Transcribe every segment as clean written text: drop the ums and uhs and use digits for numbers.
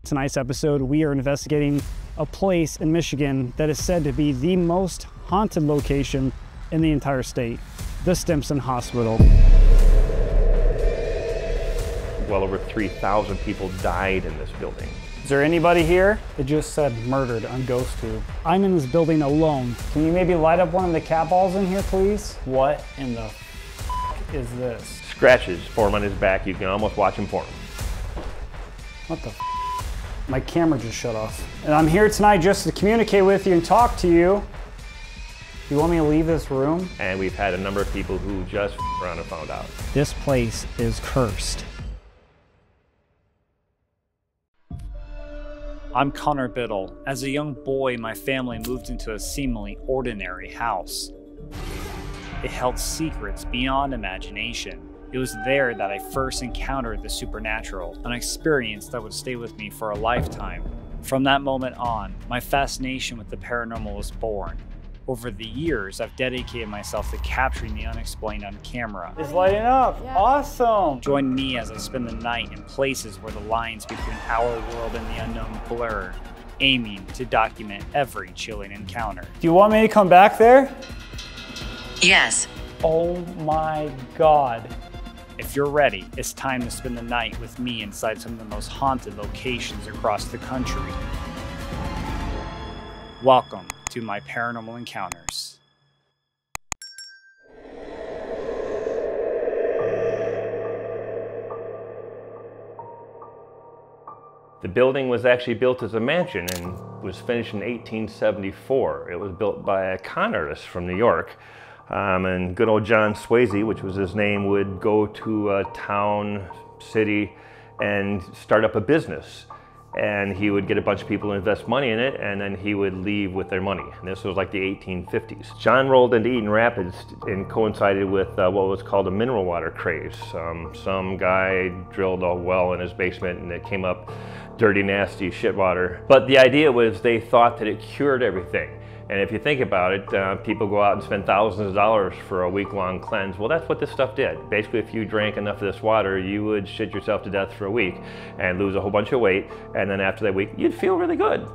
Tonight's episode, we are investigating a place in Michigan that is said to be the most haunted location in the entire state, the Stimson Hospital. Well over 3,000 people died in this building. Is there anybody here? It just said murdered on GhostTube. I'm in this building alone. Can you maybe light up one of the cat balls in here, please? What in the is this? Scratches form on his back. You can almost watch him form. What the My camera just shut off. And I'm here tonight just to communicate with you and talk to you. You want me to leave this room? And we've had a number of people who just around and found out. This place is cursed. I'm Connor Biddle. As a young boy, my family moved into a seemingly ordinary house. It held secrets beyond imagination. It was there that I first encountered the supernatural, an experience that would stay with me for a lifetime. From that moment on, my fascination with the paranormal was born. Over the years, I've dedicated myself to capturing the unexplained on camera. It's lighting up. Yeah. Awesome. Join me as I spend the night in places where the lines between our world and the unknown blur, aiming to document every chilling encounter. Do you want me to come back there? Yes. Oh my God. If you're ready, it's time to spend the night with me inside some of the most haunted locations across the country. Welcome to my Paranormal Encounters. The building was actually built as a mansion and was finished in 1874. It was built by a con artist from New York. And good old John Swayze, which was his name, would go to a town, city, and start up a business. And he would get a bunch of people to invest money in it, and then he would leave with their money. And this was like the 1850s. John rolled into Eaton Rapids and coincided with what was called a mineral water craze. Some guy drilled a well in his basement and it came up dirty, nasty shit water. But the idea was they thought that it cured everything. And if you think about it, people go out and spend thousands of dollars for a week-long cleanse. Well, that's what this stuff did. Basically, if you drank enough of this water, you would shit yourself to death for a week and lose a whole bunch of weight. And then after that week, you'd feel really good.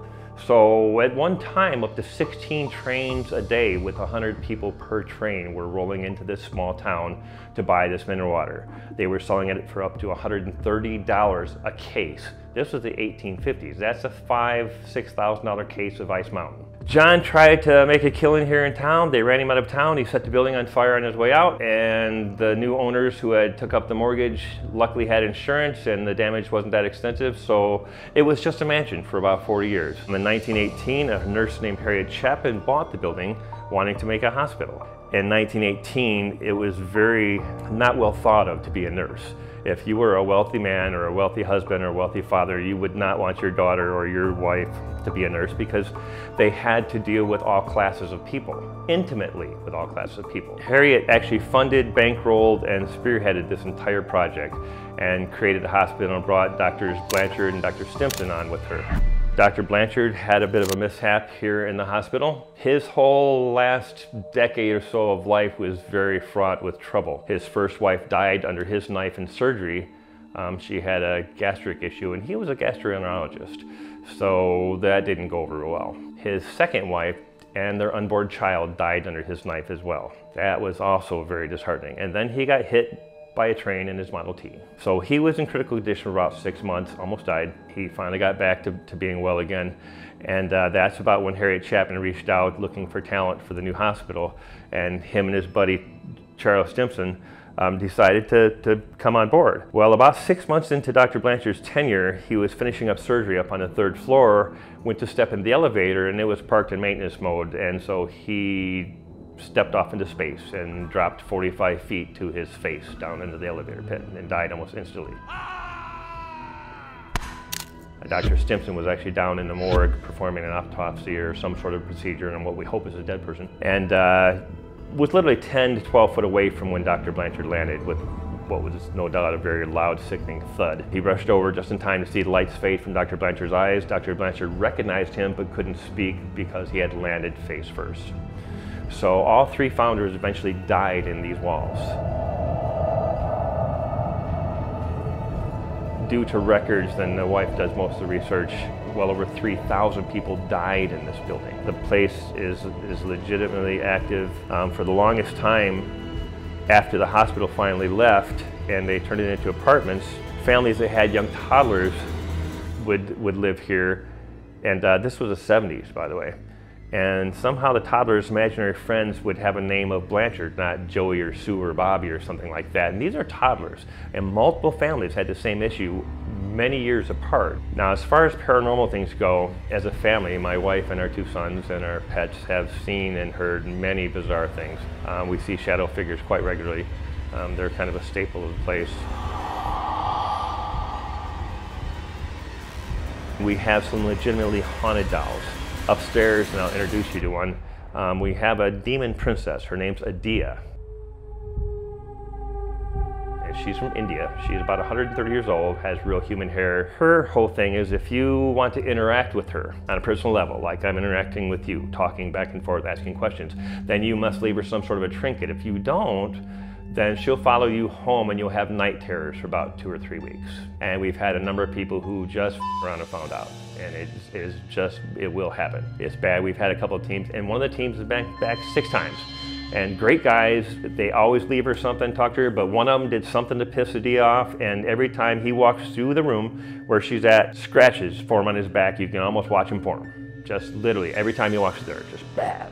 So at one time, up to 16 trains a day with 100 people per train were rolling into this small town to buy this mineral water. They were selling it for up to $130 a case. This was the 1850s. That's a $5,000–6,000 case of Ice Mountain. John tried to make a killing here in town. They ran him out of town. He set the building on fire on his way out, and the new owners who had took up the mortgage luckily had insurance and the damage wasn't that extensive, so it was just a mansion for about 40 years. In 1918, a nurse named Harriet Chapin bought the building wanting to make a hospital. In 1918, it was very not well thought of to be a nurse. If you were a wealthy man or a wealthy husband or a wealthy father, you would not want your daughter or your wife to be a nurse because they had to deal with all classes of people, intimately with all classes of people. Harriet actually funded, bankrolled, and spearheaded this entire project and created a hospital and brought Drs. Blanchard and Dr. Stimson on with her. Dr. Blanchard had a bit of a mishap here in the hospital. His whole last decade or so of life was very fraught with trouble. His first wife died under his knife in surgery. She had a gastric issue and he was a gastroenterologist, so that didn't go over well. His second wife and their unborn child died under his knife as well. That was also very disheartening. And then he got hit by a train in his Model T. So he was in critical condition for about 6 months, almost died. He finally got back to being well again. And that's about when Harriet Chapin reached out looking for talent for the new hospital. And him and his buddy, Charles Stimson, decided to come on board. Well, about 6 months into Dr. Blanchard's tenure, he was finishing up surgery up on the 3rd floor, went to step in the elevator and it was parked in maintenance mode. And so he stepped off into space and dropped 45 feet to his face down into the elevator pit and died almost instantly. Dr. Stimson was actually down in the morgue performing an autopsy or some sort of procedure on what we hope is a dead person, and was literally 10 to 12 foot away from when Dr. Blanchard landed with what was no doubt a very loud, sickening thud. He rushed over just in time to see the lights fade from Dr. Blanchard's eyes. Dr. Blanchard recognized him but couldn't speak because he had landed face first. So all 3 founders eventually died in these walls. due to records, and the wife does most of the research, well over 3,000 people died in this building. The place is legitimately active. For the longest time, after the hospital finally left and they turned it into apartments, families that had young toddlers would live here. And this was the 70s, by the way. And somehow the toddlers' imaginary friends would have a name of Blanchard, not Joey or Sue or Bobby or something like that. And these are toddlers. And multiple families had the same issue many years apart. Now, as far as paranormal things go, as a family, my wife and our 2 sons and our pets have seen and heard many bizarre things. We see shadow figures quite regularly. They're kind of a staple of the place. We have some legitimately haunted dolls. Upstairs, and I'll introduce you to one, we have a demon princess. Her name's Adia. And she's from India. She's about 130 years old, has real human hair. Her whole thing is if you want to interact with her on a personal level, like I'm interacting with you, talking back and forth, asking questions, then you must leave her some sort of a trinket. If you don't, then she'll follow you home and you'll have night terrors for about 2 or 3 weeks. And we've had a number of people who just around and found out. And it will happen. It's bad. We've had a couple of teams, and one of the teams has been back 6 times. And great guys, they always leave her something, talk to her, but one of them did something to piss Adia off, and every time he walks through the room where she's at, scratches form on his back. You can almost watch him form. Just literally, every time he walks there, just bad.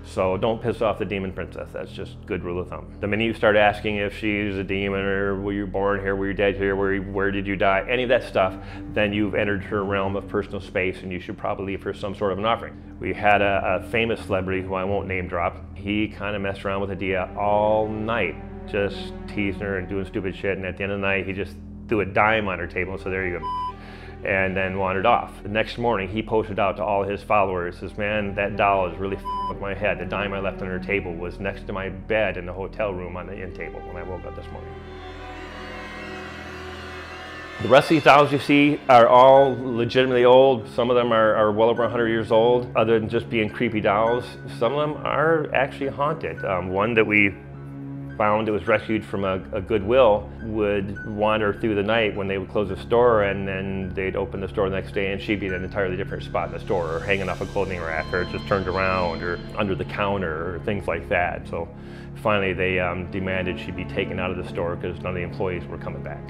So don't piss off the demon princess. That's just good rule of thumb. The minute you start asking if she's a demon, or were you born here, were you dead here, where did you die, any of that stuff, then you've entered her realm of personal space and you should probably leave her some sort of an offering. We had a famous celebrity who I won't name drop. He kind of messed around with Adia all night, just teasing her and doing stupid shit, and at the end of the night he just threw a dime on her table, so there you go. And then wandered off. The next morning, he posted out to all his followers, says, man, that doll is really with my head. The dime I left on her table was next to my bed in the hotel room on the end table when I woke up this morning. The rest of these dolls you see are all legitimately old. Some of them are well over 100 years old. Other than just being creepy dolls, some of them are actually haunted. One that we found that was rescued from a Goodwill would wander through the night when they would close the store, and then they'd open the store the next day and she'd be in an entirely different spot in the store, or hanging off a clothing rack, or just turned around, or under the counter, or things like that. So finally they demanded she be taken out of the store because none of the employees were coming back.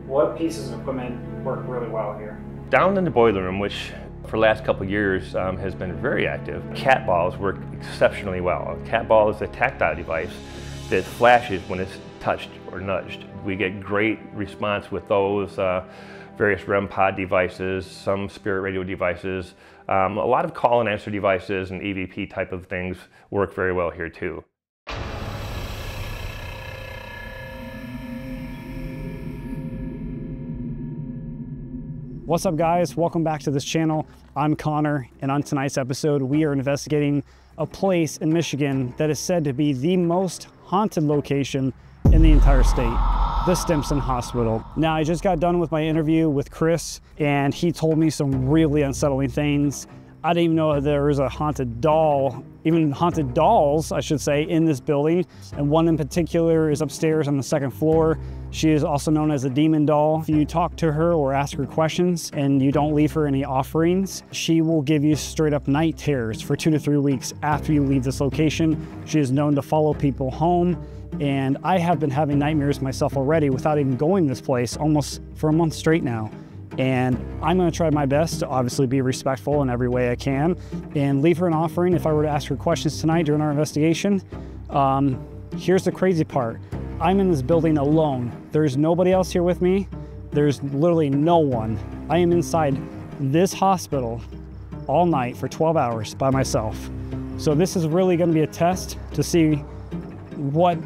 What pieces of equipment work really well here? Down in the boiler room, which for the last couple of years has been very active, cat balls work exceptionally well. A cat ball is a tactile device that flashes when it's touched or nudged. We get great response with those, various REM pod devices, some spirit radio devices. A lot of call and answer devices and EVP type of things work very well here too. What's up, guys? Welcome back to this channel. I'm Connor, and on tonight's episode we are investigating a place in Michigan that is said to be the most haunted location in the entire state, the Stimson Hospital. Now, I just got done with my interview with Chris, and he told me some really unsettling things. I didn't even know there was a haunted doll, even haunted dolls, I should say, in this building. And one in particular is upstairs on the 2nd floor. She is also known as a demon doll. If you talk to her or ask her questions and you don't leave her any offerings, she will give you straight up night terrors for 2 to 3 weeks after you leave this location. She is known to follow people home. And I have been having nightmares myself already without even going to this place almost for a month straight now. And I'm gonna try my best to obviously be respectful in every way I can and leave her an offering if I were to ask her questions tonight during our investigation. Here's the crazy part. I'm in this building alone. There's nobody else here with me. There's literally no one. I am inside this hospital all night for 12 hours by myself. So this is really gonna be a test to see what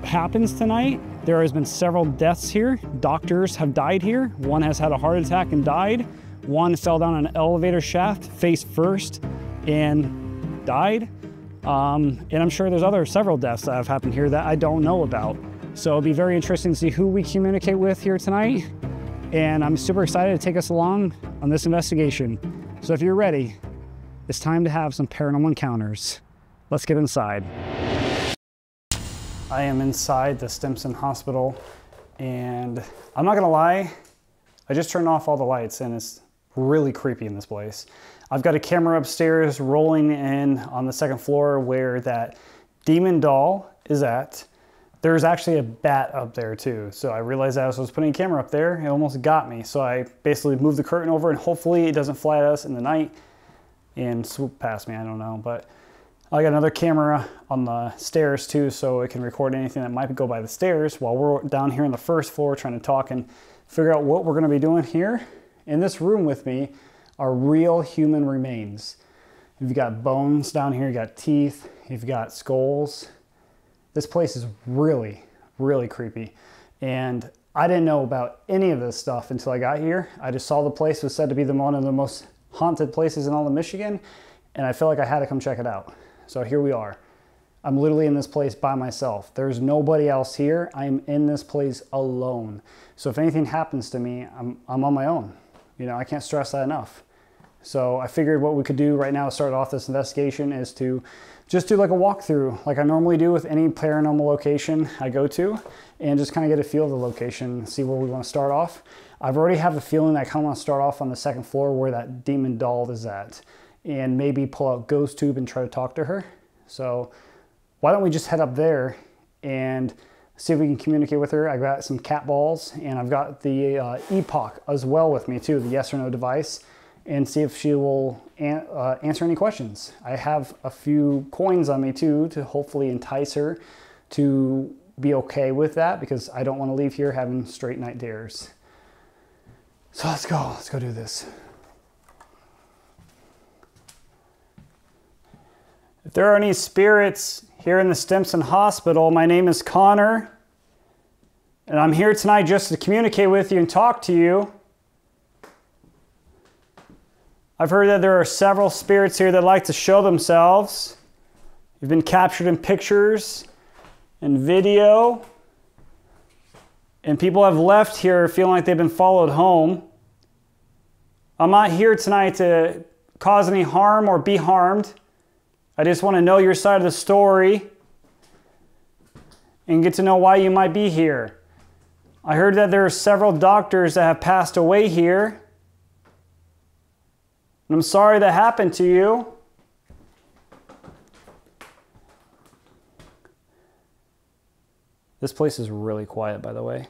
happens tonight. There has been several deaths here. Doctors have died here. One has had a heart attack and died. One fell down an elevator shaft face first and died. And I'm sure there's several deaths that have happened here that I don't know about. So it'll be very interesting to see who we communicate with here tonight. And I'm super excited to take us along on this investigation. So if you're ready, it's time to have some paranormal encounters. Let's get inside. I am inside the Stimson Hospital. And I'm not gonna lie, I just turned off all the lights and it's really creepy in this place. I've got a camera upstairs rolling in on the second floor where that demon doll is at. There's actually a bat up there too. So I realized as I was putting a camera up there, it almost got me. So I basically moved the curtain over and hopefully it doesn't fly at us in the night and swoop past me, I don't know. But I got another camera on the stairs too, so it can record anything that might go by the stairs while we're down here on the first floor trying to talk and figure out what we're gonna be doing here. In this room with me are real human remains. You've got bones down here, you got teeth, you've got skulls. This place is really, really creepy. And I didn't know about any of this stuff until I got here. I just saw the place was said to be one of the most haunted places in all of Michigan, and I felt like I had to come check it out. So here we are. I'm literally in this place by myself. There's nobody else here. I'm in this place alone. So if anything happens to me, I'm on my own. You know, I can't stress that enough. So I figured what we could do right now to start off this investigation is to just do like a walkthrough like I normally do with any paranormal location I go to, and just kind of get a feel of the location, see where we want to start off. I've already have a feeling I kind of want to start off on the second floor where that demon doll is at, and maybe pull out ghost tube and try to talk to her. So why don't we just head up there and see if we can communicate with her. I got some cat balls and I've got the epoch as well with me too, the yes or no device, and see if she will answer any questions. I have a few coins on me too to hopefully entice her to be okay with that, because I don't want to leave here having straight night dares. So let's go do this. If there are any spirits here in the Stimson Hospital, my name is Connor, and I'm here tonight just to communicate with you and talk to you. I've heard that there are several spirits here that like to show themselves. You've been captured in pictures and video, and people have left here feeling like they've been followed home. I'm not here tonight to cause any harm or be harmed. I just want to know your side of the story and get to know why you might be here. I heard that there are several doctors that have passed away here. And I'm sorry that happened to you. This place is really quiet, by the way.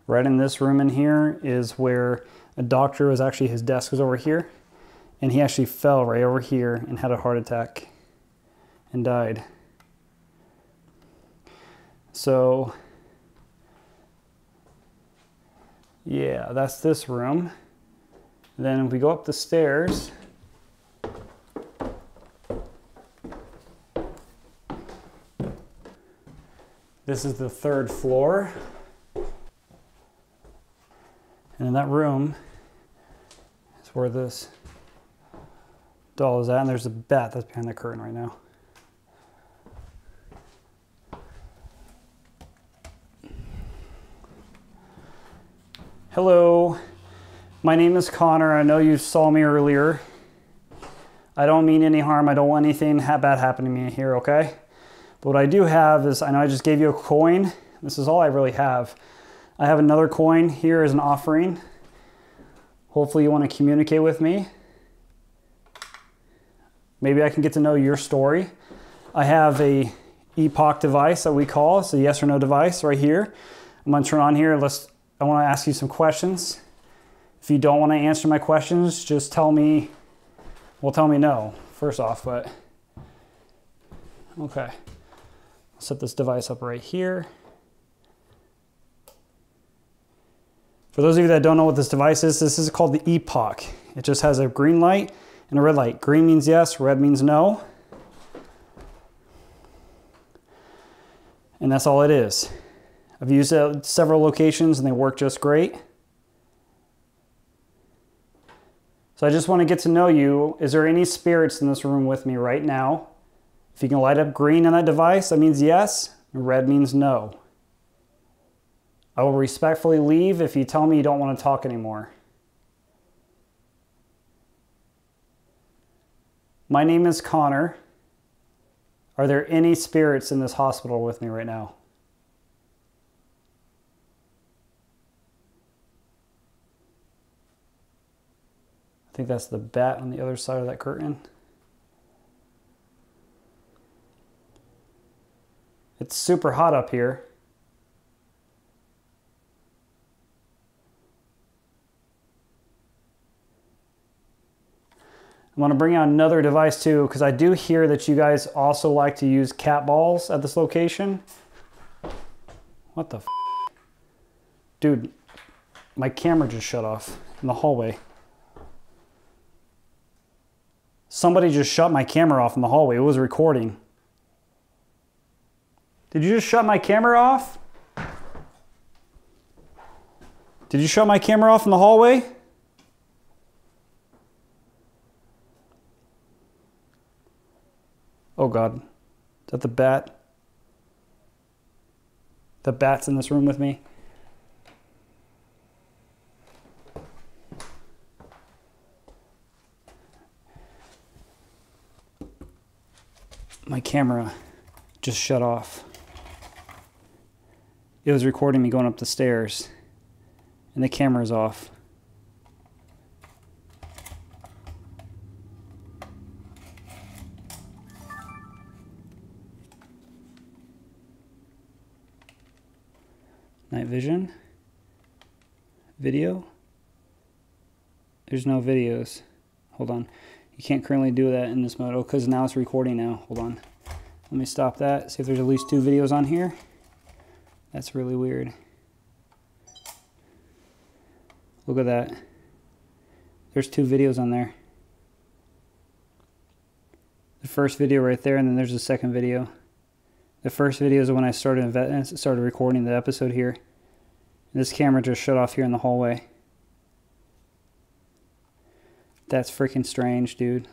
Right in this room in here is where a doctor was actually, his desk was over here, and he actually fell right over here and had a heart attack and died. So, yeah, that's this room. Then if we go up the stairs, this is the third floor. And in that room is where this doll is at, and there's a bat that's behind the curtain right now. Hello, my name is Connor. I know you saw me earlier. I don't mean any harm. I don't want anything bad happen to me here, okay? But what I do have is, I know I just gave you a coin. This is all I really have. I have another coin here as an offering. Hopefully you want to communicate with me. Maybe I can get to know your story. I have a epoch device that we call, it's a yes or no device right here. I'm going to turn on here. I want to ask you some questions. If you don't want to answer my questions, just tell me, well, tell me no, first off, but okay. I'll set this device up right here. For those of you that don't know what this device is, this is called the epoch. It just has a green light and a red light. Green means yes, red means no. And that's all it is. I've used it at several locations and they work just great. So I just want to get to know you. Is there any spirits in this room with me right now? If you can light up green on that device, that means yes, and red means no. I will respectfully leave if you tell me you don't want to talk anymore. My name is Connor. Are there any spirits in this hospital with me right now? I think that's the bat on the other side of that curtain. It's super hot up here. I'm going to bring out another device too, because I do hear that you guys also like to use cat balls at this location. What the f? Dude, my camera just shut off in the hallway. Somebody just shut my camera off in the hallway. It was recording. Did you just shut my camera off? Did you shut my camera off in the hallway? Oh God, is that the bat? The bat's in this room with me. My camera just shut off. It was recording me going up the stairs, and the camera's off. Night vision. Video. There's no videos. Hold on. You can't currently do that in this mode. Oh, because now it's recording now. Hold on. Let me stop that. See if there's at least 2 videos on here. That's really weird. Look at that. There's 2 videos on there. The first video right there, and then there's the second video. The first video is when I started recording the episode here. This camera just shut off here in the hallway. That's freaking strange, dude.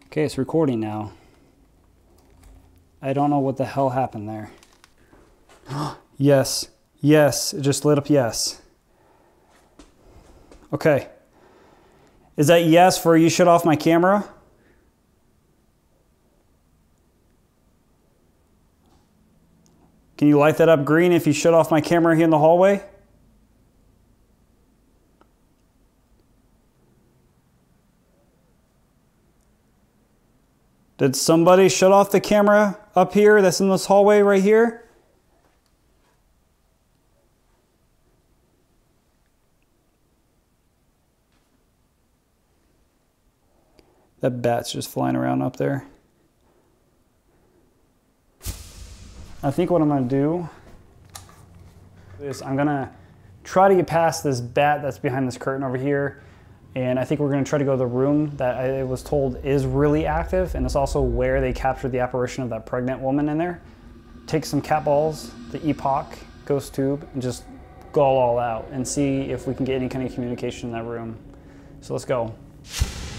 Okay, it's recording now. I don't know what the hell happened there. Yes, yes, it just lit up yes. Okay. Is that yes for you shut off my camera? Can you light that up green if you shut off my camera here in the hallway? Did somebody shut off the camera up here that's in this hallway right here? That bat's just flying around up there. I think what I'm going to do is I'm going to try to get past this bat that's behind this curtain over here. And I think we're going to try to go to the room that I was told is really active. And it's also where they captured the apparition of that pregnant woman in there. Take some cat balls, the epoch, ghost tube, and just go all out and see if we can get any kind of communication in that room. So let's go.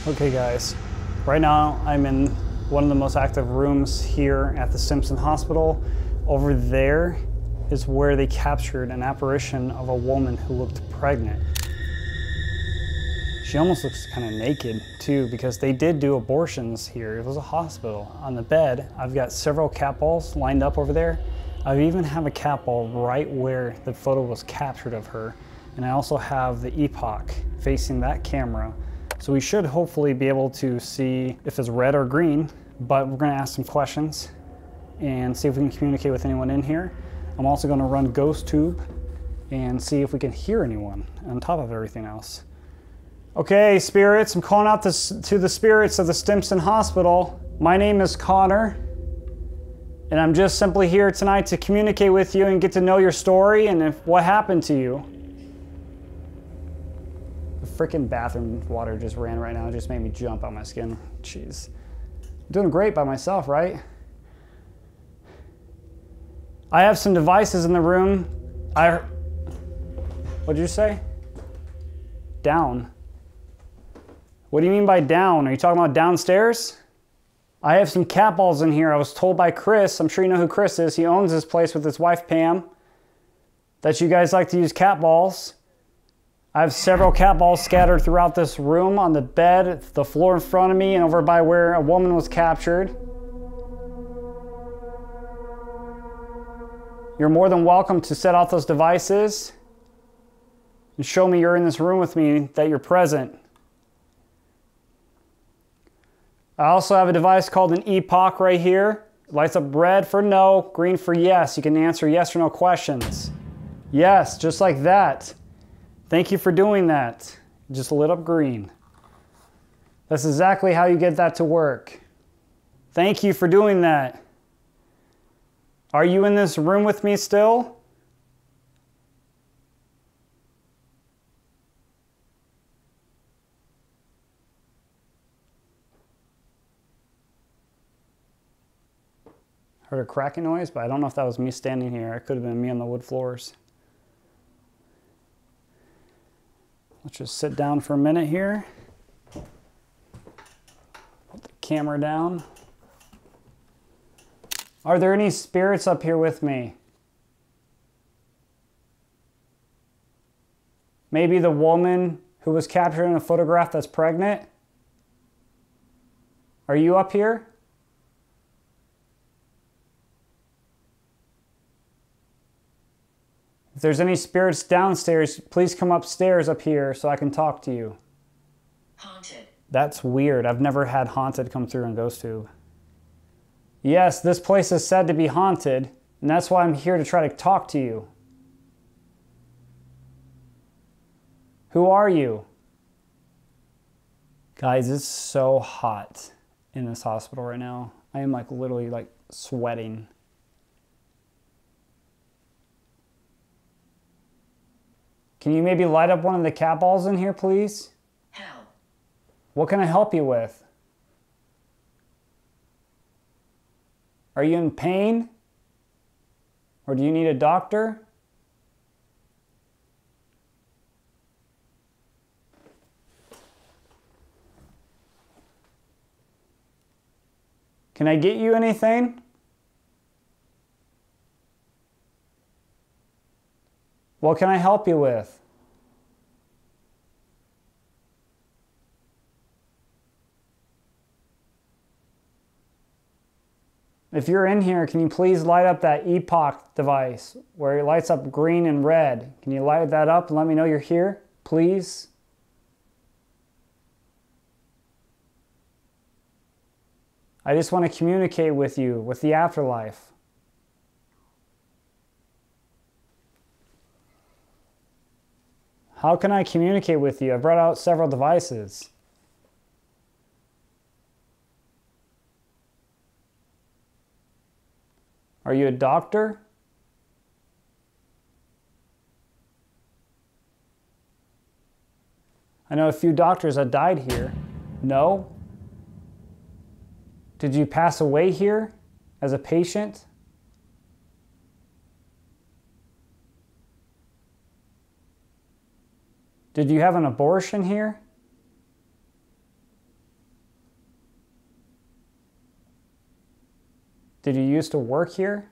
Okay guys, right now I'm in one of the most active rooms here at the Stimson Hospital. Over there is where they captured an apparition of a woman who looked pregnant. She almost looks kind of naked too, because they did do abortions here. It was a hospital. On the bed, I've got several cat balls lined up over there. I even have a cat ball right where the photo was captured of her. And I also have the epoch facing that camera. So we should hopefully be able to see if it's red or green, but we're gonna ask some questions and see if we can communicate with anyone in here. I'm also gonna run ghost tube and see if we can hear anyone on top of everything else. Okay, spirits, I'm calling out to the spirits of the Stimson Hospital. My name is Connor, and I'm just simply here tonight to communicate with you and get to know your story and what happened to you. The freaking bathroom water just ran right now. It just made me jump out my skin. Jeez. I'm doing great by myself, right? I have some devices in the room. What'd you say? Down. What do you mean by down? Are you talking about downstairs? I have some cat balls in here. I was told by Chris, I'm sure you know who Chris is. He owns this place with his wife Pam, that you guys like to use cat balls. I have several cat balls scattered throughout this room, on the bed, the floor in front of me, and over by where a woman was captured. You're more than welcome to set off those devices and show me you're in this room with me, that you're present. I also have a device called an epoch right here. It lights up red for no, green for yes. You can answer yes or no questions. Yes, just like that. Thank you for doing that. It just lit up green. That's exactly how you get that to work. Thank you for doing that. Are you in this room with me still? Heard a cracking noise, but I don't know if that was me standing here. It could have been me on the wood floors. Let's just sit down for a minute here. Put the camera down. Are there any spirits up here with me? Maybe the woman who was captured in a photograph that's pregnant? Are you up here? If there's any spirits downstairs, please come upstairs up here so I can talk to you. Haunted. That's weird. I've never had haunted come through in GhostTube. Yes, this place is said to be haunted, and that's why I'm here to try to talk to you. Who are you? Guys, it's so hot in this hospital right now. I am like literally like sweating. Can you maybe light up one of the cat balls in here, please? Hell. What can I help you with? Are you in pain? Or do you need a doctor? Can I get you anything? What can I help you with? If you're in here, can you please light up that epoch device where it lights up green and red? Can you light that up and let me know you're here, please? I just want to communicate with you, with the afterlife. How can I communicate with you? I've brought out several devices. Are you a doctor? I know a few doctors that died here. No? Did you pass away here as a patient? Did you have an abortion here? Did you used to work here?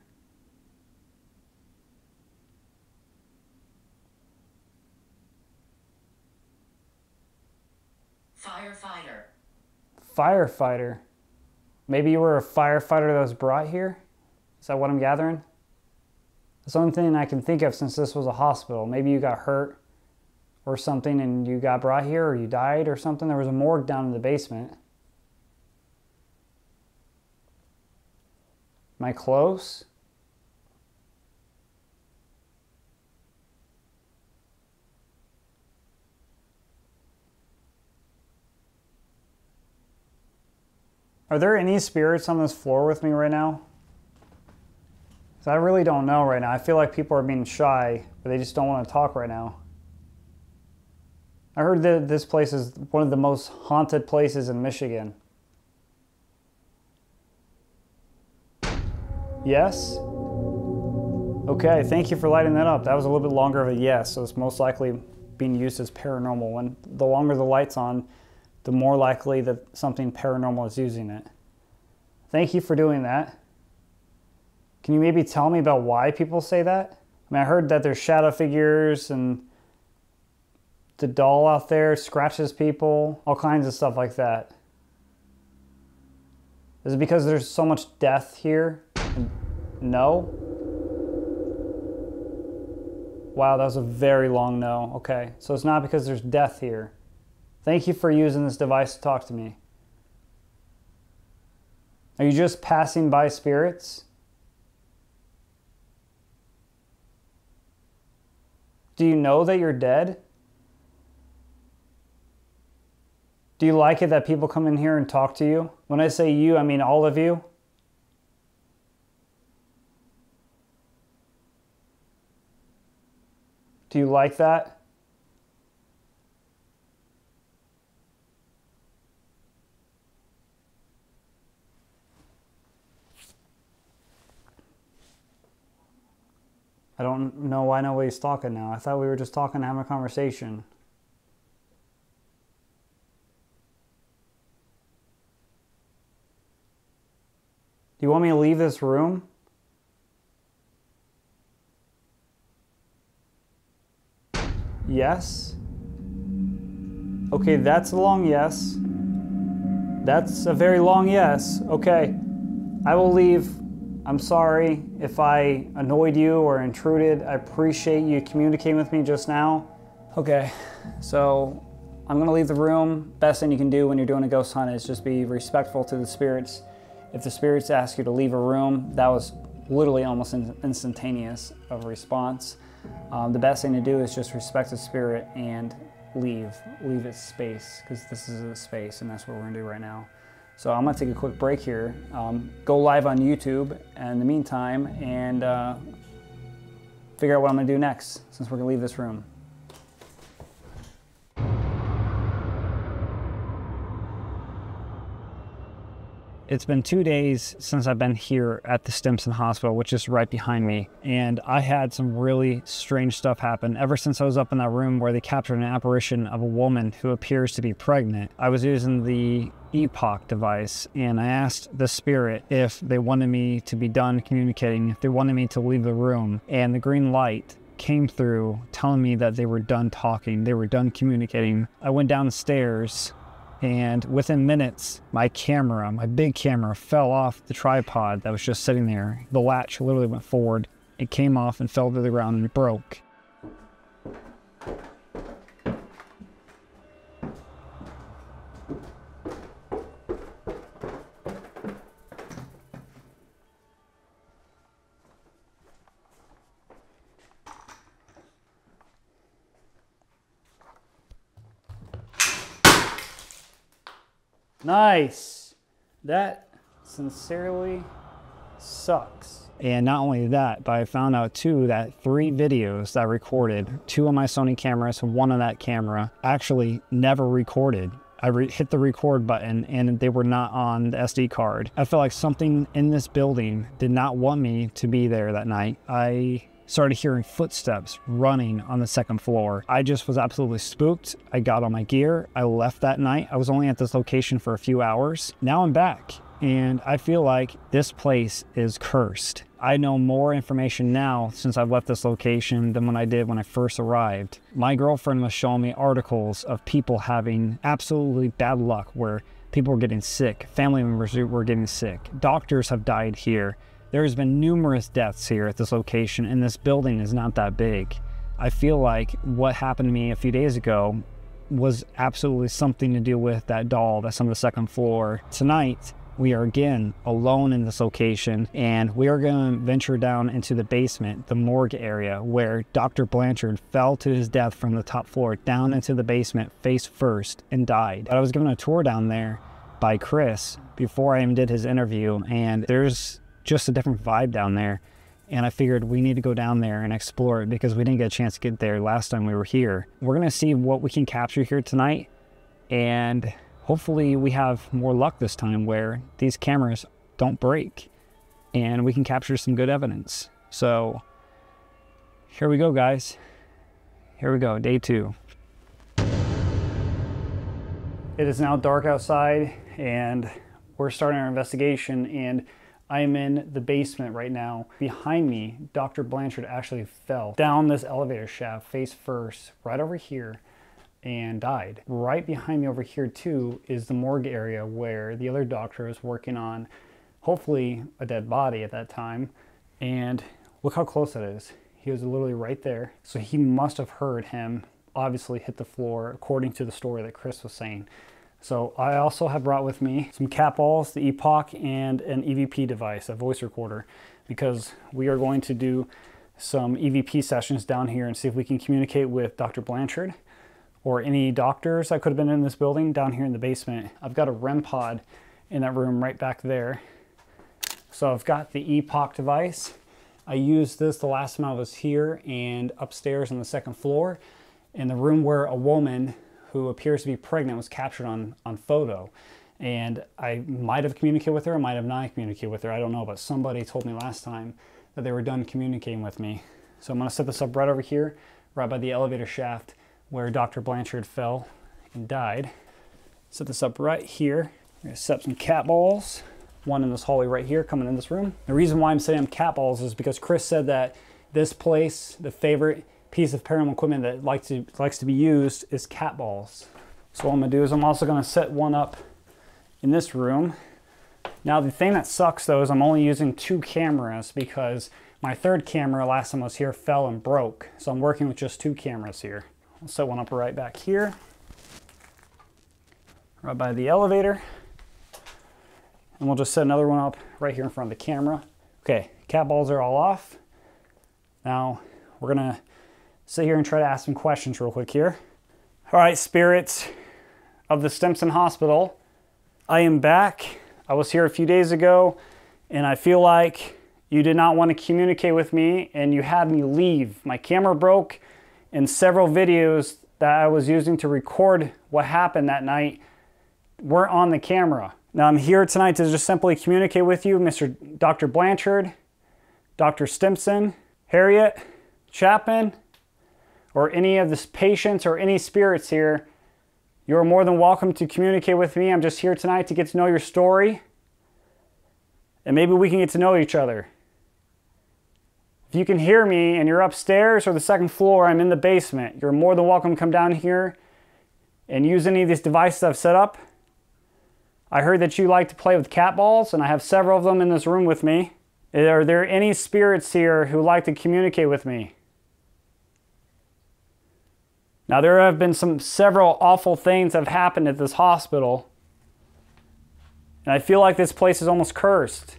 Firefighter. Firefighter. Maybe you were a firefighter that was brought here? Is that what I'm gathering? That's the only thing I can think of since this was a hospital. Maybe you got hurt or something and you got brought here, or you died or something. There was a morgue down in the basement. Am I close? Are there any spirits on this floor with me right now? 'Cause I really don't know right now. I feel like people are being shy, but they just don't want to talk right now. I heard that this place is one of the most haunted places in Michigan. Yes? Okay, thank you for lighting that up. That was a little bit longer of a yes, so it's most likely being used as paranormal. When the longer the light's on, the more likely that something paranormal is using it. Thank you for doing that. Can you maybe tell me about why people say that? I mean, I heard that there's shadow figures and The doll out there scratches people, all kinds of stuff like that. Is it because there's so much death here? No? Wow, that was a very long no. Okay, so it's not because there's death here. Thank you for using this device to talk to me. Are you just passing by spirits? Do you know that you're dead? Do you like it that people come in here and talk to you? When I say you, I mean all of you. Do you like that? I don't know why nobody's talking now. I thought we were just talking, having a conversation. Do you want me to leave this room? Yes. Okay, that's a long yes. That's a very long yes. Okay, I will leave. I'm sorry if I annoyed you or intruded. I appreciate you communicating with me just now. Okay, so I'm gonna leave the room. Best thing you can do when you're doing a ghost hunt is just be respectful to the spirits. If the spirits ask you to leave a room, that was literally almost instantaneous of a response. The best thing to do is just respect the spirit and leave its space, because this is a space and that's what we're gonna do right now. So I'm gonna take a quick break here, go live on YouTube in the meantime, and figure out what I'm gonna do next since we're gonna leave this room. It's been 2 days since I've been here at the Stimson Hospital, which is right behind me. And I had some really strange stuff happen ever since I was up in that room where they captured an apparition of a woman who appears to be pregnant. I was using the Epoch device and I asked the spirit if they wanted me to be done communicating, if they wanted me to leave the room. And the green light came through telling me that they were done talking, they were done communicating. I went downstairs, and within minutes, my camera, my big camera, fell off the tripod that was just sitting there. The latch literally went forward. It came off and fell to the ground and broke. Nice. That sincerely sucks. And not only that, but I found out too that 3 videos that I recorded, 2 on my Sony cameras, 1 on that camera, actually never recorded. I hit the record button and they were not on the SD card. I felt like something in this building did not want me to be there that night. I started hearing footsteps running on the 2nd floor. I just was absolutely spooked. I got on my gear. I left that night. I was only at this location for a few hours. Now I'm back and I feel like this place is cursed. I know more information now since I've left this location than when I did when I first arrived. My girlfriend was showing me articles of people having absolutely bad luck where people were getting sick, family members were getting sick, doctors have died here. There's been numerous deaths here at this location, and this building is not that big. I feel like what happened to me a few days ago was absolutely something to do with that doll that's on the 2nd floor. Tonight, we are again alone in this location, and we are going to venture down into the basement, the morgue area, where Dr. Blanchard fell to his death from the top floor down into the basement face first and died. But I was given a tour down there by Chris before I even did his interview, and there's just a different vibe down there, and I figured we need to go down there and explore it because we didn't get a chance to get there last time we were here. We're gonna see what we can capture here tonight, and hopefully we have more luck this time where these cameras don't break and we can capture some good evidence. So here we go, guys. Here we go, day 2. It is now dark outside and we're starting our investigation, and I am in the basement right now. Behind me, Dr. Blanchard actually fell down this elevator shaft face first, right over here. and died. Right behind me over here too is the morgue area where the other doctor was working on hopefully a dead body at that time. And look how close that is. He was literally right there. So he must have heard him obviously hit the floor, according to the story that Chris was saying. So I also have brought with me some cat balls, the Epoch, and an EVP device, a voice recorder, because we are going to do some EVP sessions down here and see if we can communicate with Dr. Blanchard or any doctors that could have been in this building down here in the basement. I've got a REM pod in that room right back there. So I've got the Epoch device. I used this the last time I was here and upstairs on the second floor in the room where a woman who appears to be pregnant was captured on photo. And I might have communicated with her, I might have not communicated with her, I don't know, but somebody told me last time that they were done communicating with me. So I'm gonna set this up right over here, right by the elevator shaft where Dr. Blanchard fell and died. Set this up right here. We're gonna set up some cat balls. One in this hallway right here coming in this room. The reason why I'm setting up cat balls is because Chris said that this place, the favorite piece of paranormal equipment that likes to be used is cat balls. So what I'm gonna do is I'm also gonna set one up in this room. Now the thing that sucks though is I'm only using 2 cameras because my third camera last time I was here fell and broke. So I'm working with just 2 cameras here. I'll set one up right back here, right by the elevator. And we'll just set another one up right here in front of the camera. Okay, cat balls are all off. Now we're gonna sit here and try to ask some questions real quick here. All right, spirits of the Stimson Hospital, I am back. I was here a few days ago and I feel like you did not want to communicate with me and you had me leave. My camera broke and several videos that I was using to record what happened that night weren't on the camera. Now I'm here tonight to just simply communicate with you, Dr. Blanchard, Dr. Stimson, Harriet, Chapman, or any of the patients or any spirits here. You're more than welcome to communicate with me. I'm just here tonight to get to know your story. And maybe we can get to know each other. If you can hear me and you're upstairs or the second floor, I'm in the basement. You're more than welcome to come down here and use any of these devices I've set up. I heard that you like to play with cat balls, and I have several of them in this room with me. Are there any spirits here who like to communicate with me? Now there have been several awful things that have happened at this hospital, and I feel like this place is almost cursed.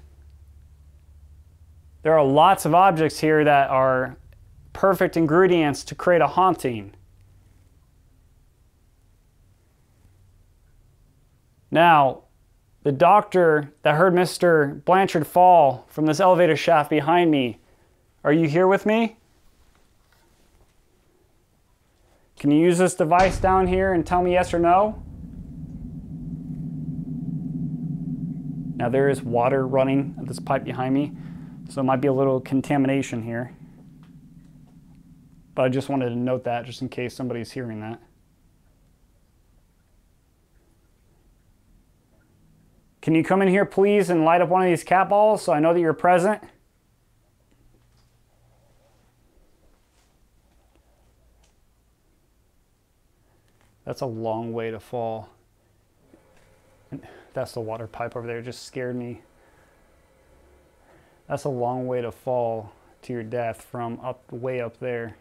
There are lots of objects here that are perfect ingredients to create a haunting. Now, the doctor that heard Mr. Blanchard fall from this elevator shaft behind me, are you here with me? Can you use this device down here and tell me yes or no? Now there is water running at this pipe behind me, so it might be a little contamination here. But I just wanted to note that just in case somebody's hearing that. Can you come in here please and light up one of these cat balls so I know that you're present? That's a long way to fall. That's the water pipe over there, it just scared me. That's a long way to fall to your death from way up there.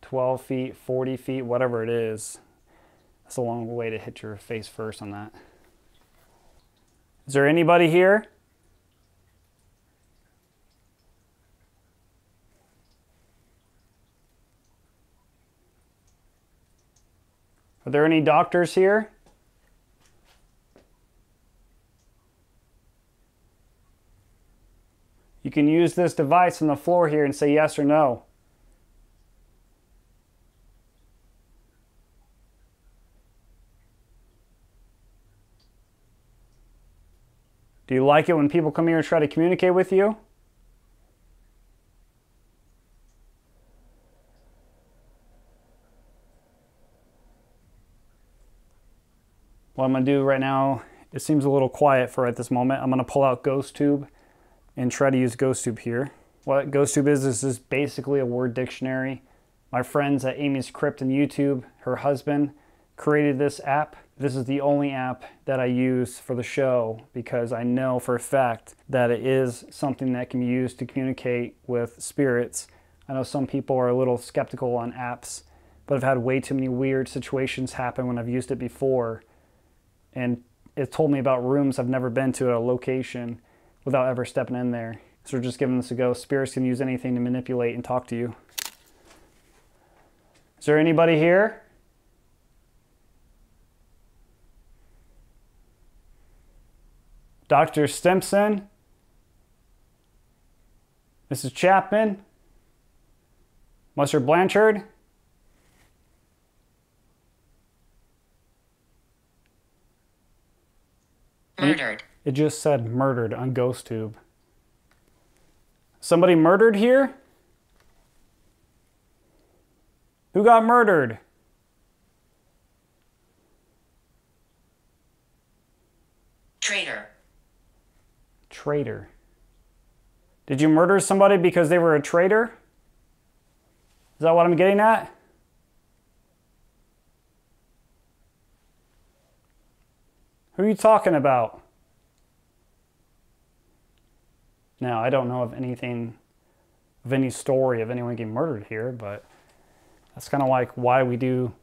12 feet, 40 feet, whatever it is. That's a long way to hit your face first on that. Is there anybody here? Are there any doctors here? You can use this device on the floor here and say yes or no. Do you like it when people come here and try to communicate with you? What I'm going to do right now, it seems a little quiet for at this moment. I'm going to pull out Ghost Tube and try to use Ghost Tube here. What Ghost Tube is this is basically a word dictionary My friends at Amy's Crypt and YouTube, her husband, created this app. This is the only app that I use for the show because I know for a fact that it is something that can be used to communicate with spirits. I know some people are a little skeptical on apps, but I've had way too many weird situations happen when I've used it before. And it told me about rooms I've never been to at a location without ever stepping in there. So we're just giving this a go. Spirits can use anything to manipulate and talk to you. Is there anybody here? Dr. Stimson? Mrs. Chapman? Mr. Blanchard? Murdered. It just said murdered on GhostTube. Somebody murdered here? Who got murdered? Traitor. Traitor. Did you murder somebody because they were a traitor? Is that what I'm getting at? Who are you talking about? Now, I don't know of anything, of any story of anyone getting murdered here, but that's kind of like why we do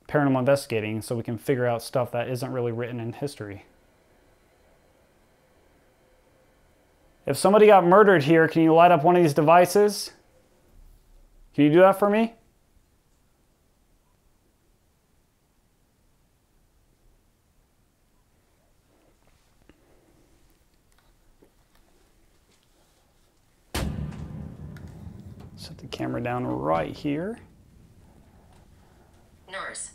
paranormal investigating, so we can figure out stuff that isn't really written in history. If somebody got murdered here, can you light up one of these devices? Can you do that for me? Set the camera down right here. Nurse.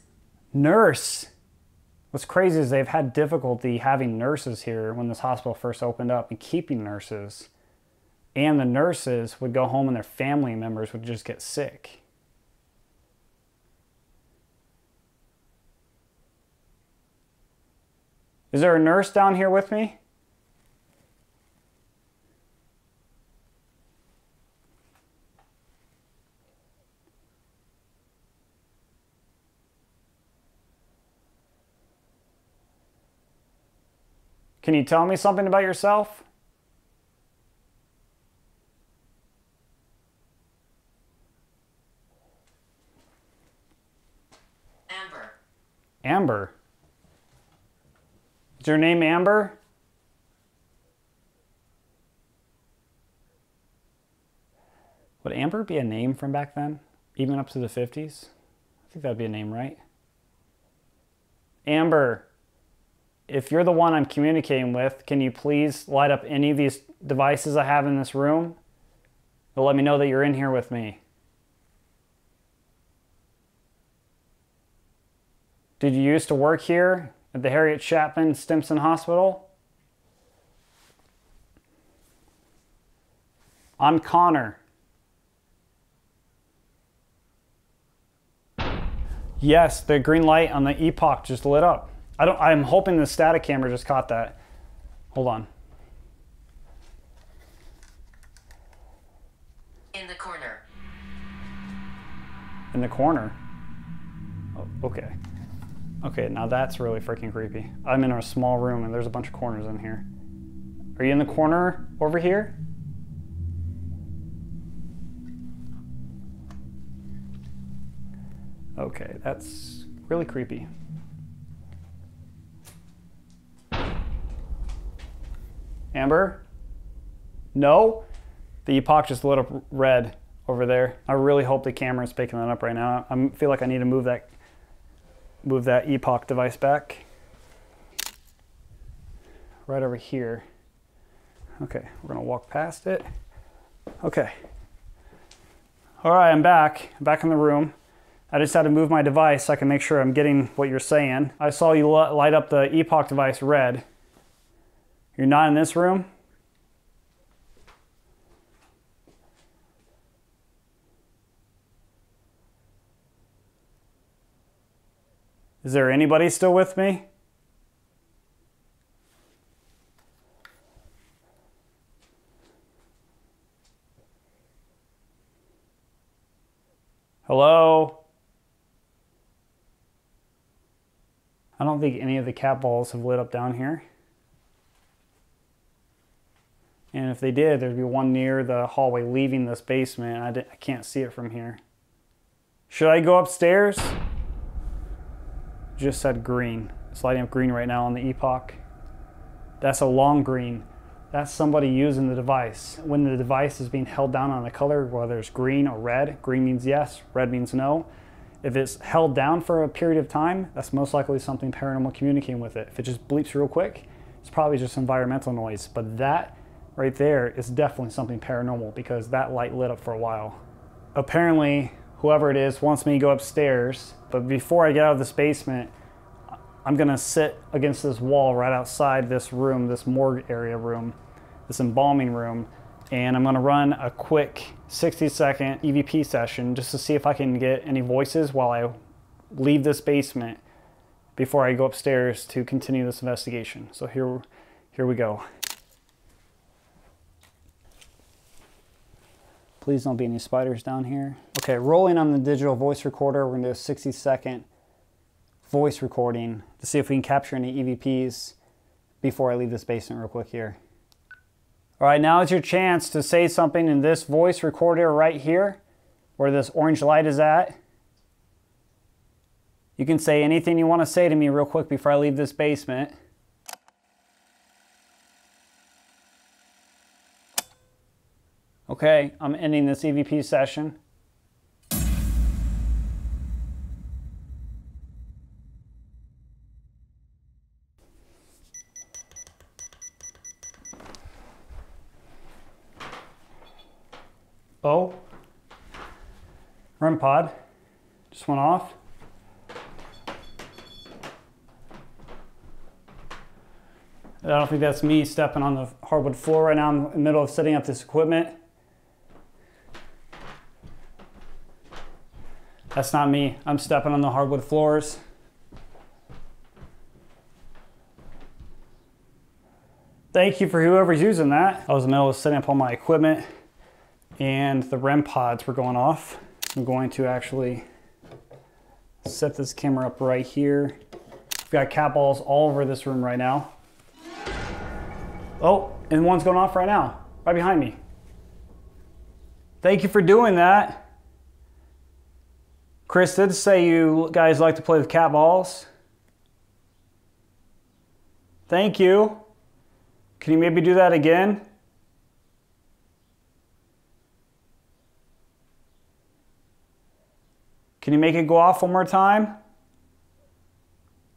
Nurse. What's crazy is they've had difficulty having nurses here when this hospital first opened up and keeping nurses. And the nurses would go home and their family members would just get sick. Is there a nurse down here with me? Can you tell me something about yourself? Amber. Amber. Is your name Amber? Would Amber be a name from back then? Even up to the 50s? I think that'd be a name, right? Amber. If you're the one I'm communicating with, can you please light up any of these devices I have in this room? It'll let me know that you're in here with me. Did you used to work here at the Harriet Chapman Stimson Hospital? I'm Connor. Yes, the green light on the epoch just lit up. I'm hoping the static camera just caught that. Hold on. In the corner. In the corner? Oh, okay. Okay, now that's really freaking creepy. I'm in a small room and there's a bunch of corners in here. Are you in the corner over here? Okay, that's really creepy. Amber? No? The epoch just lit up red over there. I really hope the camera is picking that up right now. I feel like I need to move that epoch device back. Right over here. Okay, we're gonna walk past it. Okay. All right, I'm back in the room. I just had to move my device so I can make sure I'm getting what you're saying. I saw you light up the epoch device red. You're not in this room? Is there anybody still with me? Hello? I don't think any of the cat balls have lit up down here. And if they did, there'd be one near the hallway leaving this basement. I can't see it from here. Should I go upstairs? Just said green. It's lighting up green right now on the epoch. That's a long green. That's somebody using the device. When the device is being held down on a color, whether it's green or red, green means yes, red means no. If it's held down for a period of time, that's most likely something paranormal communicating with it. If it just bleeps real quick, it's probably just environmental noise. But that right there is definitely something paranormal because that light lit up for a while. Apparently, whoever it is wants me to go upstairs, but before I get out of this basement, I'm gonna sit against this wall right outside this room, this morgue area room, this embalming room, and I'm gonna run a quick 60-second EVP session just to see if I can get any voices while I leave this basement before I go upstairs to continue this investigation. So here we go. Please don't be any spiders down here. Okay, rolling on the digital voice recorder, we're gonna do a 60-second voice recording to see if we can capture any EVPs before I leave this basement real quick here. All right, now is your chance to say something in this voice recorder right here, where this orange light is at. You can say anything you want to say to me real quick before I leave this basement. Okay, I'm ending this EVP session. Oh, REM pod just went off. I don't think that's me stepping on the hardwood floor right now. I'm in the middle of setting up this equipment. That's not me. I'm stepping on the hardwood floors. Thank you for whoever's using that. I was in the middle of setting up all my equipment and the REM pods were going off. I'm going to actually set this camera up right here. I've got cat balls all over this room right now. Oh, and one's going off right now, right behind me. Thank you for doing that. Chris did say you guys like to play with cat balls. Thank you. Can you maybe do that again? Can you make it go off one more time?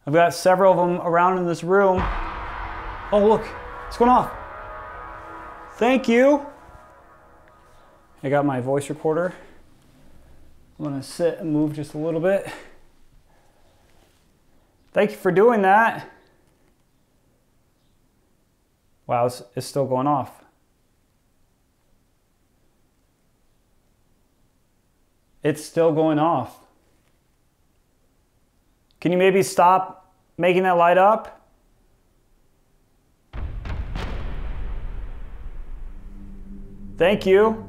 I've got several of them around in this room. Oh, look, it's going off. Thank you. I got my voice recorder. I'm gonna sit and move just a little bit. Thank you for doing that. Wow, it's still going off. It's still going off. Can you maybe stop making that light up? Thank you.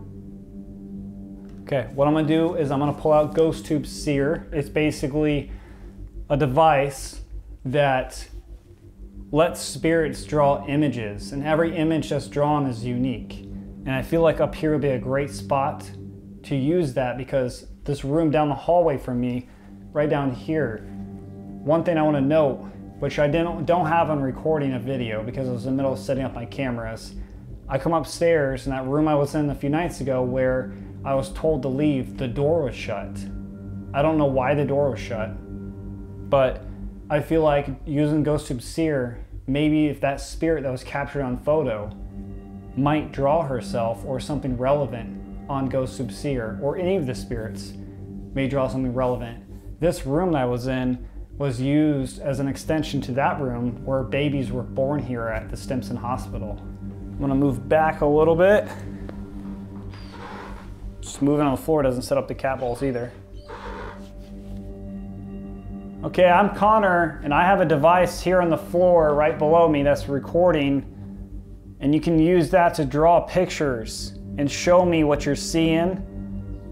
Okay, what I'm gonna do is I'm gonna pull out Ghost Tube Seer. It's basically a device that lets spirits draw images, and every image that's drawn is unique. And I feel like up here would be a great spot to use that because this room down the hallway from me, right down here, one thing I want to note, which I don't have on recording a video because I was in the middle of setting up my cameras, I come upstairs in that room I was in a few nights ago where I was told to leave, the door was shut. I don't know why the door was shut, but I feel like using Ghost Tube Seer, maybe if that spirit that was captured on photo might draw herself or something relevant on Ghost Tube Seer, or any of the spirits may draw something relevant. This room that I was in was used as an extension to that room where babies were born here at the Stimson Hospital. I'm gonna move back a little bit. Just moving on the floor doesn't set up the cat balls either. Okay, I'm Connor, and I have a device here on the floor right below me that's recording, and you can use that to draw pictures and show me what you're seeing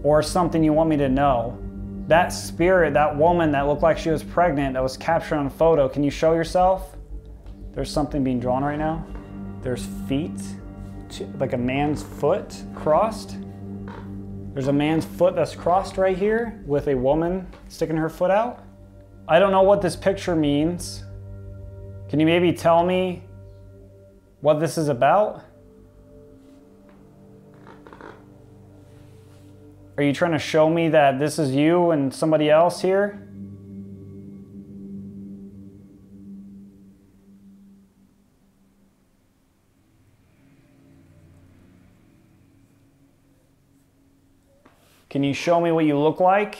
or something you want me to know. That spirit, that woman that looked like she was pregnant, that was captured on photo, can you show yourself? There's something being drawn right now. There's feet, like a man's foot crossed. There's a man's foot that's crossed right here with a woman sticking her foot out. I don't know what this picture means. Can you maybe tell me what this is about? Are you trying to show me that this is you and somebody else here? Can you show me what you look like?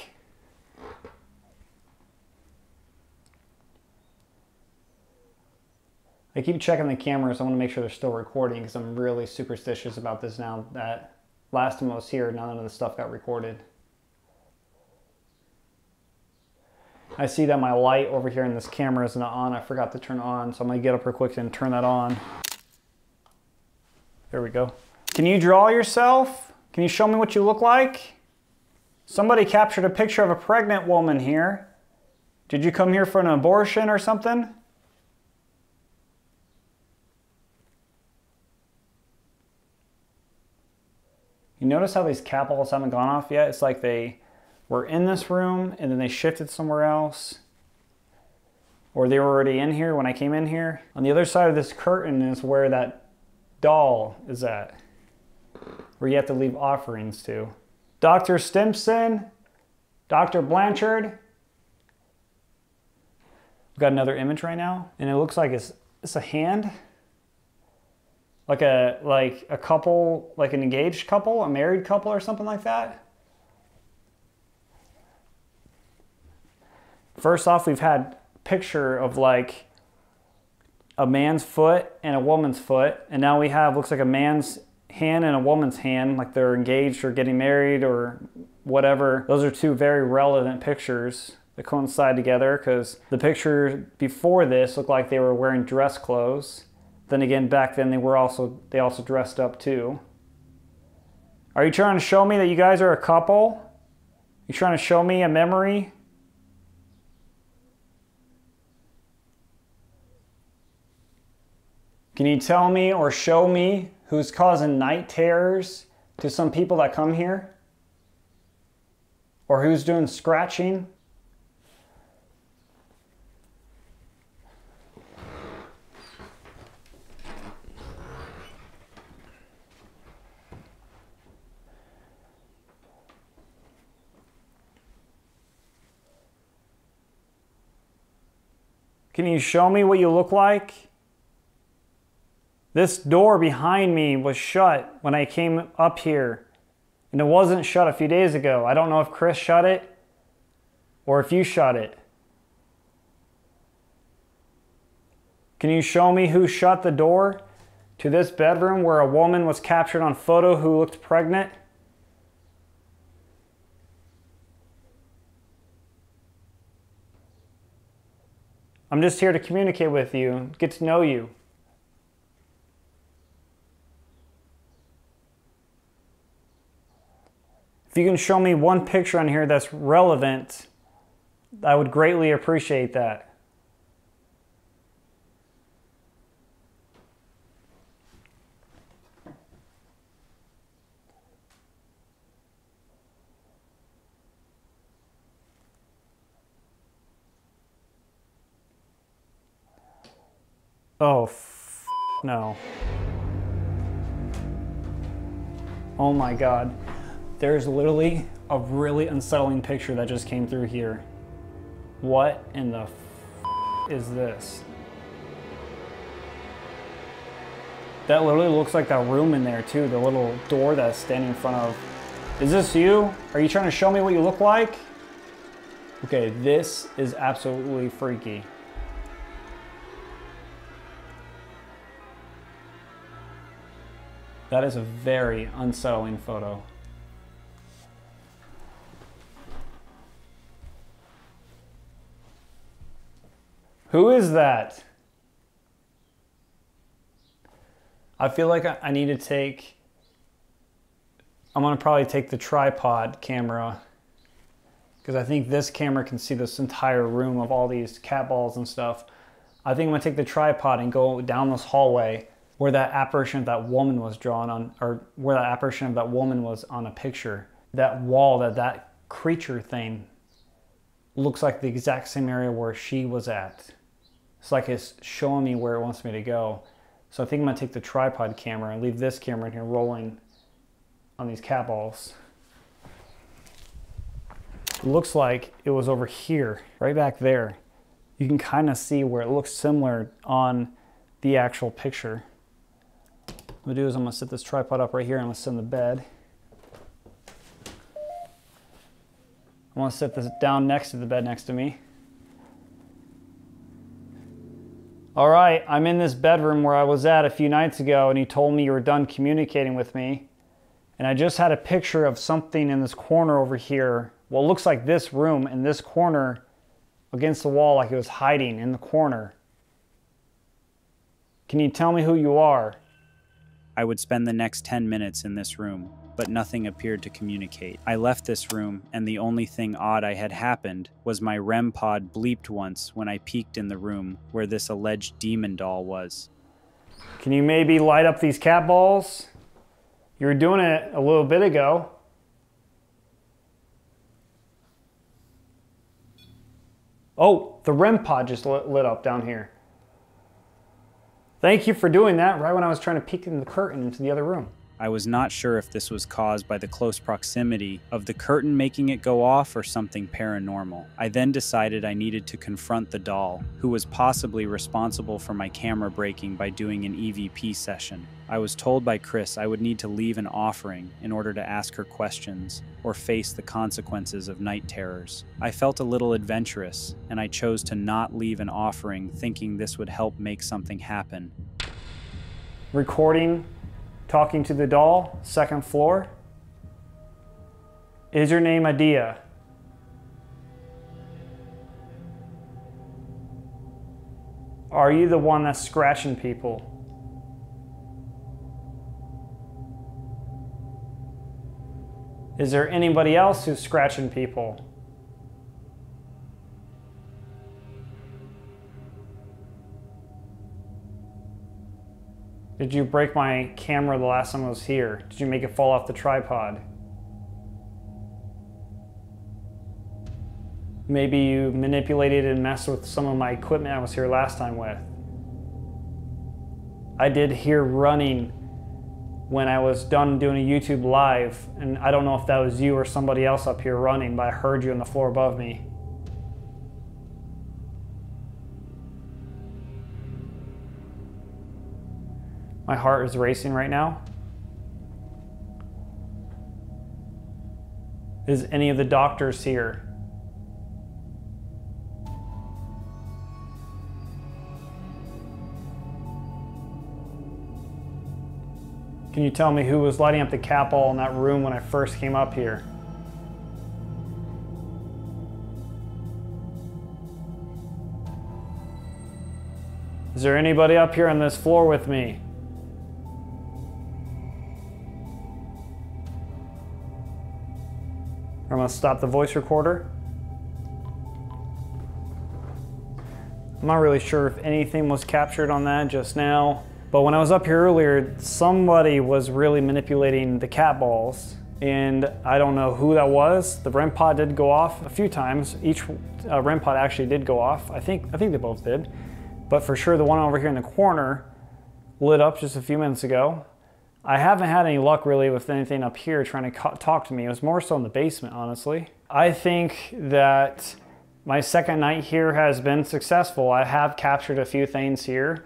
I keep checking the cameras. I want to make sure they're still recording because I'm really superstitious about this now that last time I was here, none of the stuff got recorded. I see that my light over here in this camera is not on. I forgot to turn it on, so I'm going to get up real quick and turn that on. There we go. Can you draw yourself? Can you show me what you look like? Somebody captured a picture of a pregnant woman here. Did you come here for an abortion or something? You notice how these capitals haven't gone off yet? It's like they were in this room and then they shifted somewhere else. Or they were already in here when I came in here. On the other side of this curtain is where that doll is at, where you have to leave offerings to. Dr. Stimson, Dr. Blanchard. We've got another image right now, and it looks like it's a hand. Like a couple, like an engaged couple, a married couple or something like that. First off, we've had a picture of like a man's foot and a woman's foot, and now we have, looks like a man's hand and a woman's hand, like they're engaged or getting married or whatever. Those are two very relevant pictures that coincide together because the picture before this looked like they were wearing dress clothes. Then again, back then they also dressed up too. Are you trying to show me that you guys are a couple? You trying to show me a memory? Can you tell me or show me who's causing night terrors to some people that come here? Or who's doing scratching? Can you show me what you look like? This door behind me was shut when I came up here, and it wasn't shut a few days ago. I don't know if Chris shut it or if you shut it. Can you show me who shut the door to this bedroom where a woman was captured on photo who looked pregnant? I'm just here to communicate with you, get to know you. If you can show me one picture on here that's relevant, I would greatly appreciate that. Oh, no. Oh my God. There's literally a really unsettling picture that just came through here. What in the is this? That literally looks like that room in there too, the little door that's standing in front of. Is this you? Are you trying to show me what you look like? Okay, this is absolutely freaky. That is a very unsettling photo. Who is that? I feel like I need to take, I'm gonna probably take the tripod camera because I think this camera can see this entire room of all these cat balls and stuff. I think I'm gonna take the tripod and go down this hallway where that apparition of that woman was drawn on, or where that apparition of that woman was on a picture. That wall, that creature thing looks like the exact same area where she was at. It's like it's showing me where it wants me to go. So I think I'm gonna take the tripod camera and leave this camera in here rolling on these cat balls. It looks like it was over here, right back there. You can kind of see where it looks similar on the actual picture. What I'm gonna do is I'm gonna set this tripod up right here. I'm gonna sit in the bed. I'm gonna set this down next to the bed next to me. All right, I'm in this bedroom where I was at a few nights ago, and you told me you were done communicating with me. And I just had a picture of something in this corner over here. Well, it looks like this room in this corner against the wall, like it was hiding in the corner. Can you tell me who you are? I would spend the next 10 minutes in this room, but nothing appeared to communicate. I left this room, and the only thing odd I had happened was my REM pod bleeped once when I peeked in the room where this alleged demon doll was. Can you maybe light up these cat balls? You were doing it a little bit ago. Oh, the REM pod just lit up down here. Thank you for doing that right when I was trying to peek in the curtain into the other room. I was not sure if this was caused by the close proximity of the curtain making it go off or something paranormal. I then decided I needed to confront the doll, who was possibly responsible for my camera breaking by doing an EVP session. I was told by Chris I would need to leave an offering in order to ask her questions or face the consequences of night terrors. I felt a little adventurous, and I chose to not leave an offering, thinking this would help make something happen. Recording, talking to the doll, second floor. Is your name Adia? Are you the one that's scratching people? Is there anybody else who's scratching people? Did you break my camera the last time I was here? Did you make it fall off the tripod? Maybe you manipulated and messed with some of my equipment I was here last time with. I did hear running when I was done doing a YouTube live, and I don't know if that was you or somebody else up here running, but I heard you on the floor above me. My heart is racing right now. Is any of the doctors here? Can you tell me who was lighting up the cat ball in that room when I first came up here? Is there anybody up here on this floor with me? I'm gonna stop the voice recorder. I'm not really sure if anything was captured on that just now, but when I was up here earlier, somebody was really manipulating the cat balls, and I don't know who that was. The REM pod did go off a few times. Each REM pod actually did go off. I think they both did, but for sure the one over here in the corner lit up just a few minutes ago. I haven't had any luck really with anything up here trying to talk to me. It was more so in the basement, honestly. I think that my second night here has been successful. I have captured a few things here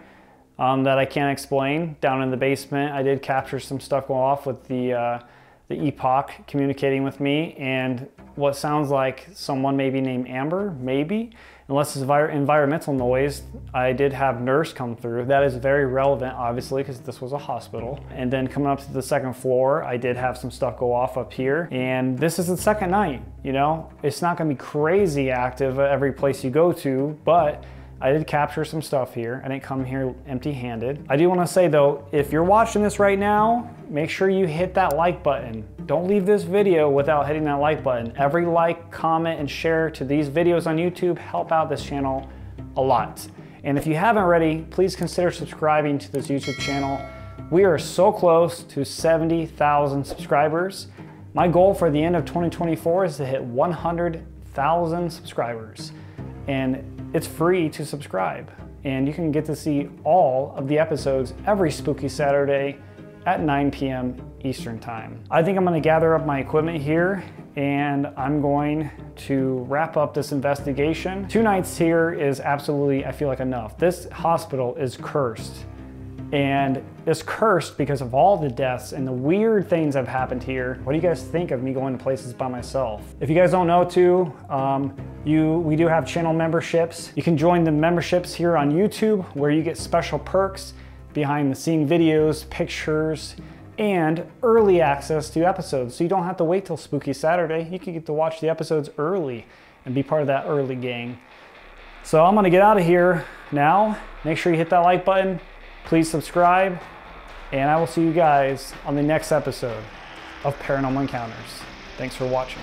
that I can't explain. Down in the basement, I did capture some stuff going off with the epoch communicating with me, and what sounds like someone maybe named Amber, maybe. Unless it's environmental noise, I did have nurse come through. That is very relevant, obviously, because this was a hospital. And then coming up to the second floor, I did have some stuff go off up here. And this is the second night, you know? It's not gonna be crazy active at every place you go to, but I did capture some stuff here. I didn't come here empty-handed. I do wanna say though, if you're watching this right now, make sure you hit that like button. don't leave this video without hitting that like button. Every like, comment, and share to these videos on YouTube help out this channel a lot. And if you haven't already, please consider subscribing to this YouTube channel. We are so close to 70,000 subscribers. My goal for the end of 2024 is to hit 100,000 subscribers. And it's free to subscribe. And you can get to see all of the episodes every Spooky Saturday at 9 p.m. Eastern Time. I think I'm gonna gather up my equipment here and I'm going to wrap up this investigation. 2 nights here is absolutely, I feel like, enough. This hospital is cursed. And it's cursed because of all the deaths and the weird things that have happened here. What do you guys think of me going to places by myself? If you guys don't know too, we do have channel memberships. You can join the memberships here on YouTube where you get special perks, behind the scene videos, pictures, and early access to episodes. So you don't have to wait till Spooky Saturday. You can get to watch the episodes early and be part of that early gang. So I'm gonna get out of here now. Make sure you hit that like button. Please subscribe, and I will see you guys on the next episode of Paranormal Encounters. Thanks for watching.